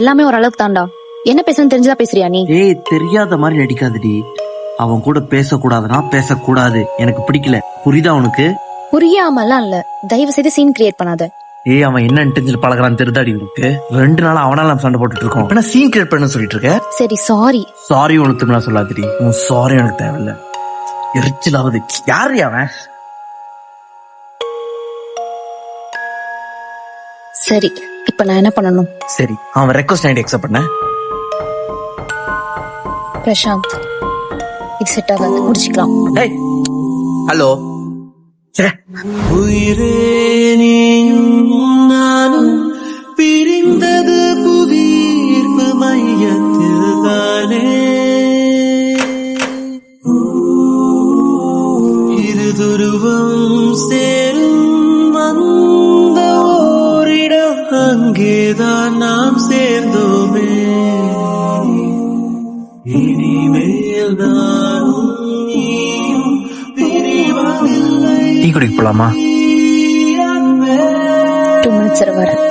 எல்லாமே ஓரளவுக்கு தாண்டா. என்ன பேசணும்னு தெரிஞ்சதா பேசுறியா நீ? ஏய், தெரியாத மாதிரி நடிக்காதடி. அவன் கூட பேசக்கூடாதுன்னா பேசக்கூடாது. எனக்கு பிடிக்கல. புரியுதா உனக்கு? புரியாமலாம் இல்ல, தயவு செய்து சீன் கிரியேட் பண்ணாத. ஏய், அவன் என்ன இன்டென்ஷன் பழகிறான்னு தெரிதாடி உனக்கு? 2 நாளா அவனால நம்ம சண்டை போட்டுட்டு இருக்கோம். என்ன சீன் கிரியேட் பண்ண சொல்லிட்டு இருக்க? சரி சாரி. சாரி உனக்கு நான் சொல்லாதடி. உன் சாரி எனக்கு தேவையில்ல. எரிச்சலாவது. யாரு அவன்? சரி, இப்ப நான் என்ன பண்ணணும்? சரி, அவன் ரெக்வஸ்ட் நைட் அக்செப்ட் பண்ண. பிரசாந்த், இது செட் ஆகாது, முடிச்சுக்கலாம். ஏய், ஹலோ. உயிரே நீயும் நானும் பிரிந்தது புவியீர்ப்பு மையத்தில் தானே. இரு துருவம் சேரும் அந்த ஓரிடம், அங்கேதான் நாம் சேர்ந்தோமே. இனிமேல் நானும் நீயும் பிரிவதில்லை. டீ குடிக்க போலாமா? 2 minutes வரேன்.